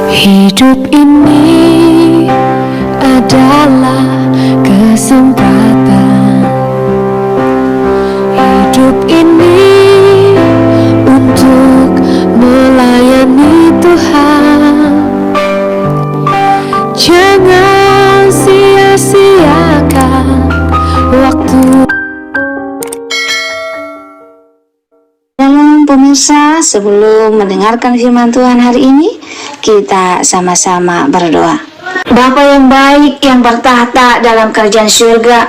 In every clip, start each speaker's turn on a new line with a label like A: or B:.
A: Hidup ini adalah kesempatan. Hidup ini untuk melayani Tuhan. Jangan sia-siakan waktu.
B: Shalom pemirsa, sebelum mendengarkan firman Tuhan hari ini, kita sama-sama berdoa. Bapa yang baik yang bertahta dalam kerajaan surga,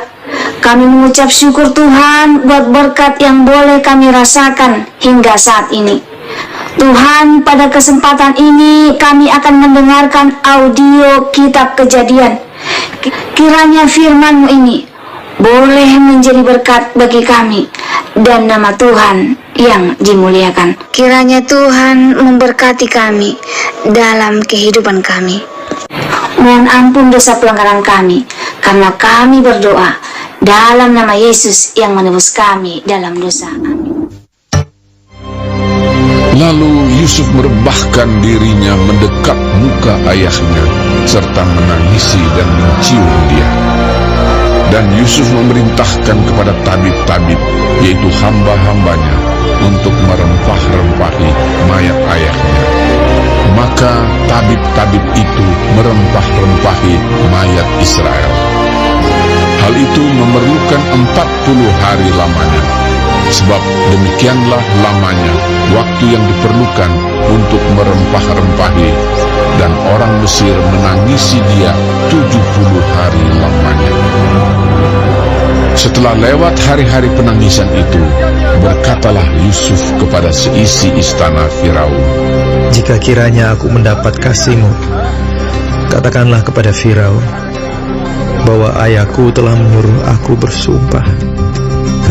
B: kami mengucap syukur Tuhan buat berkat yang boleh kami rasakan hingga saat ini. Tuhan, pada kesempatan ini kami akan mendengarkan audio kitab Kejadian. Kiranya firman-Mu ini boleh menjadi berkat bagi kami dan nama Tuhan yang dimuliakan. Kiranya Tuhan memberkati kami dalam kehidupan kami. Mohon ampun dosa pelanggaran kami, karena kami berdoa dalam nama Yesus yang menebus kami dalam dosa. Amin.
C: Lalu Yusuf merebahkan dirinya mendekat muka ayahnya, serta menangisi dan mencium dia. Dan Yusuf memerintahkan kepada tabib-tabib, yaitu hamba-hambanya, untuk merempah-rempahi mayat ayahnya. Maka tabib-tabib itu merempah-rempahi mayat Israel. Hal itu memerlukan 40 hari lamanya, sebab demikianlah lamanya waktu yang diperlukan untuk merempah-rempahi, dan orang Mesir menangisi dia 70 hari lamanya. Setelah lewat hari-hari penangisan itu, berkatalah Yusuf kepada seisi istana Firaun,
D: "Jika kiranya aku mendapat kasih-Mu, katakanlah kepada Firaun bahwa ayahku telah menyuruh aku bersumpah.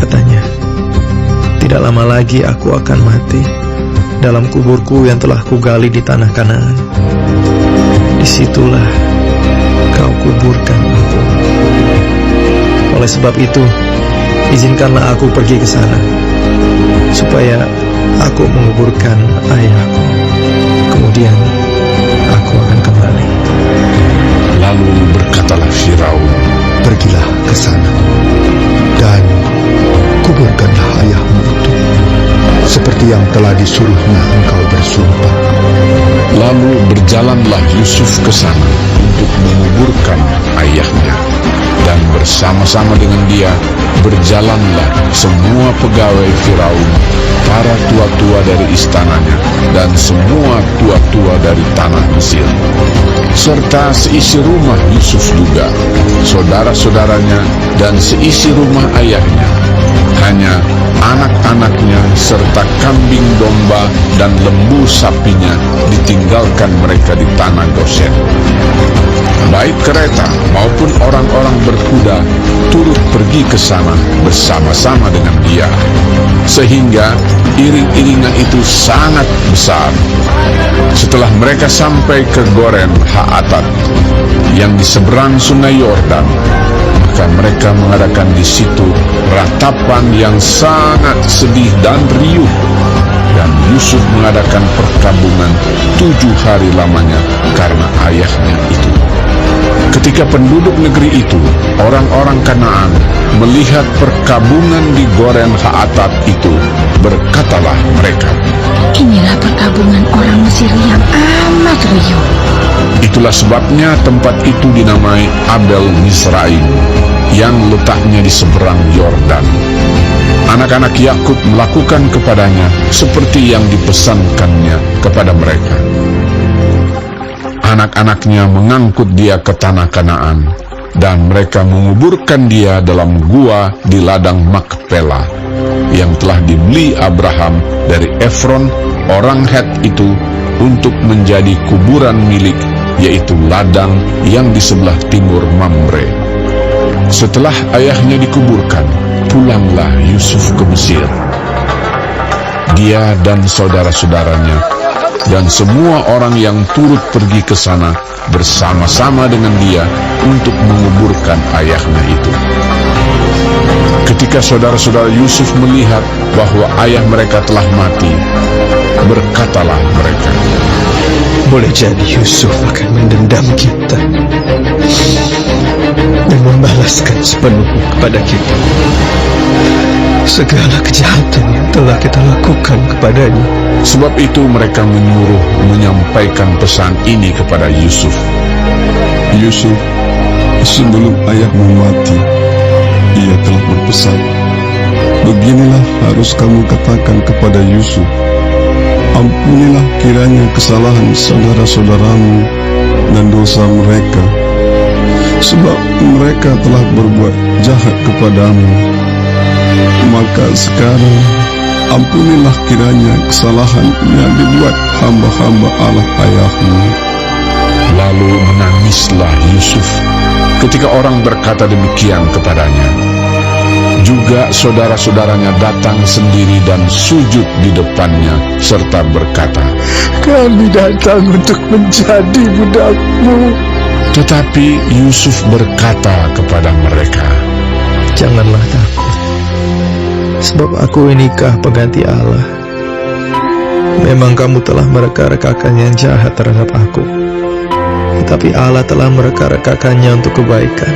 D: Katanya, tidak lama lagi aku akan mati dalam kuburku yang telah kugali di tanah Kanaan. Disitulah kau kuburkan aku. Oleh sebab itu, izinkanlah aku pergi ke sana, supaya aku menguburkan ayahku. Kemudian aku akan kembali."
C: Lalu berkatalah Firaun,
E: "Pergilah ke sana dan kuburkanlah ayahmu itu, seperti yang telah disuruhnya engkau bersumpah."
C: Lalu berjalanlah Yusuf ke sana untuk menguburkan ayahnya, dan bersama-sama dengan dia berjalanlah semua pegawai Firaun, para tua-tua dari istananya, dan semua tua-tua dari tanah Mesir, serta seisi rumah Yusuf juga, saudara-saudaranya, dan seisi rumah ayahnya. Hanya anak-anaknya serta kambing domba dan lembu sapinya ditinggalkan mereka di tanah Goshen. Baik kereta maupun orang-orang berkuda turut pergi ke sana bersama-sama dengan dia, sehingga iring-iringan itu sangat besar. Setelah mereka sampai ke Goren Ha-Atat yang di seberang sungai Yordan, maka mereka mengadakan di situ ratapan yang sangat sedih dan riuh, dan Yusuf mengadakan perkabungan 7 hari lamanya karena ayahnya itu. Ketika penduduk negeri itu, orang-orang Kanaan, melihat perkabungan di Goren Ha-Atat itu, berkatalah mereka,
B: Inilah perkabungan orang Mesir yang amat riuh.
C: Itulah sebabnya tempat itu dinamai Abel Mizraim, yang letaknya di seberang Yordan. Anak-anak Yakub melakukan kepadanya seperti yang dipesankannya kepada mereka. Anak-anaknya mengangkut dia ke tanah Kanaan, dan mereka menguburkan dia dalam gua di ladang Makpela, yang telah dibeli Abraham dari Efron orang Het itu untuk menjadi kuburan milik, yaitu ladang yang di sebelah timur Mamre. Setelah ayahnya dikuburkan, pulanglah Yusuf ke Mesir. Dia dan saudara-saudaranya dan semua orang yang turut pergi ke sana bersama-sama dengan dia untuk menguburkan ayahnya itu. Ketika saudara-saudara Yusuf melihat bahwa ayah mereka telah mati, berkatalah mereka,
D: Boleh jadi Yusuf akan mendendam kita dan membalaskan sepenuhnya kepada kita segala kejahatan yang telah kita lakukan kepadanya.
C: Sebab itu mereka menyuruh menyampaikan pesan ini kepada Yusuf.
F: Yusuf, sebelum ayahmu mati, ia telah berpesan, beginilah harus kamu katakan kepada Yusuf, ampunilah kiranya kesalahan saudara-saudaramu dan dosa mereka, sebab mereka telah berbuat jahat kepadamu. Maka sekarang ampunilah kiranya kesalahan yang dibuat hamba-hamba Allah ayahmu.
C: Lalu menangislah Yusuf ketika orang berkata demikian kepadanya. Juga saudara-saudaranya datang sendiri dan sujud di depannya serta berkata,
D: Kami datang untuk menjadi budakmu.
C: Tetapi Yusuf berkata kepada mereka,
D: Janganlah takut, sebab aku ini kah pengganti Allah. Memang kamu telah mereka-rekakan yang jahat terhadap aku, tetapi Allah telah mereka-rekakannya untuk kebaikan,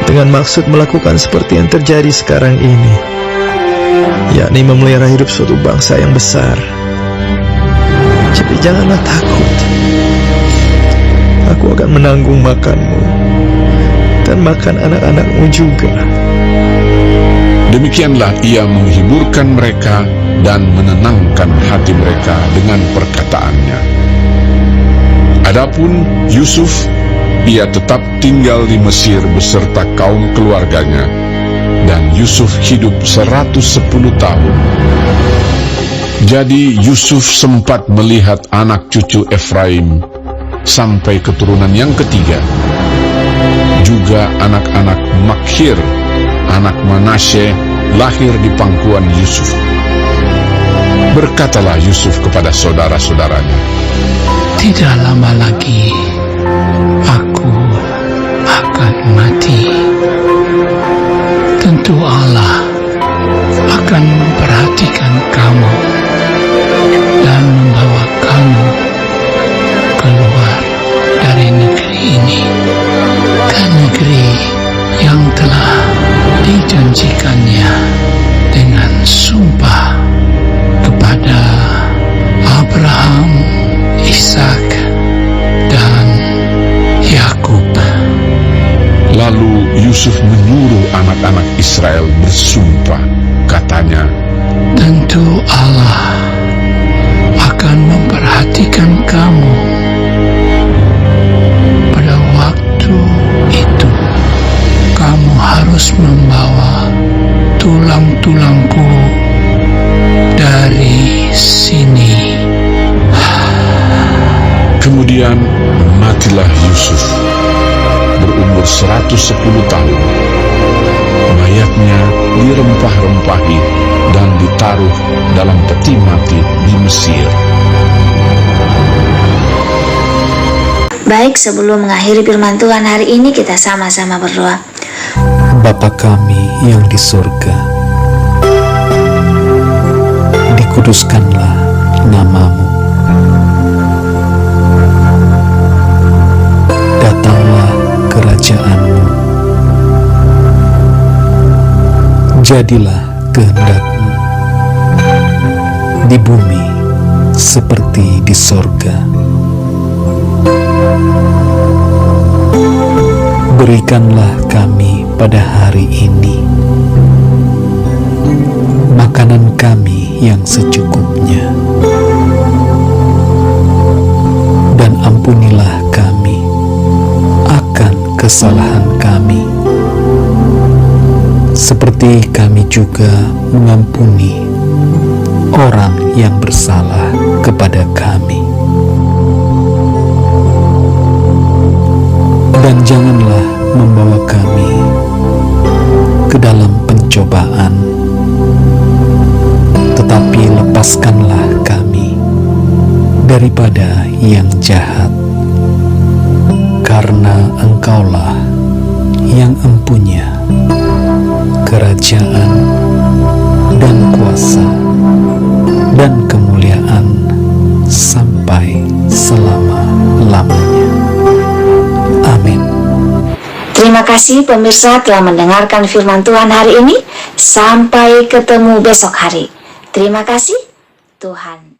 D: dengan maksud melakukan seperti yang terjadi sekarang ini, yakni memelihara hidup suatu bangsa yang besar. Jadi janganlah takut, aku akan menanggung makanmu dan makan anak-anakmu juga.
C: Demikianlah ia menghiburkan mereka dan menenangkan hati mereka dengan perkataannya. Adapun Yusuf, ia tetap tinggal di Mesir beserta kaum keluarganya, dan Yusuf hidup 110 tahun. Jadi Yusuf sempat melihat anak cucu Efraim sampai keturunan yang ketiga, juga anak-anak Makhir, anak Manasye, lahir di pangkuan Yusuf. Berkatalah Yusuf kepada saudara-saudaranya,
G: Tidak lama lagi aku akan mati. Tentu Allah akan memperhatikan kamu dan membawa kamu keluar dari negeri ini ke negeri yang telah dijanjikannya dengan sumpah kepada Abraham, Ishak, dan Yakub.
C: Lalu Yusuf menyuruh anak-anak Israel bersumpah, katanya,
G: Tentu Allah akan memperhatikan kamu. Pada waktu itu, kamu harus membawa tulang-tulangku dari sini.
C: Kemudian matilah Yusuf, berumur 110 tahun. Mayatnya dirempah-rempahi dan ditaruh dalam peti mati di Mesir.
B: Baik, sebelum mengakhiri firman Tuhan hari ini, kita sama-sama berdoa.
H: Bapa kami yang di surga, dikuduskanlah nama-Mu. Datanglah kerajaan-Mu. Jadilah kehendak-Mu di bumi seperti di sorga. Berikanlah kami pada hari ini makanan kami yang secukupnya, dan ampunilah kami akan kesalahan kami, seperti kami juga mengampuni orang yang bersalah kepada kami. Dan janganlah membawa kami ke dalam pencobaan, tetapi lepaskanlah kami daripada yang jahat, karena Engkaulah yang empunya kerajaan dan kuasa dan kemuliaan sampai selama-lamanya. Amin.
B: Terima kasih pemirsa telah mendengarkan firman Tuhan hari ini. Sampai ketemu besok hari. Terima kasih. Tuhan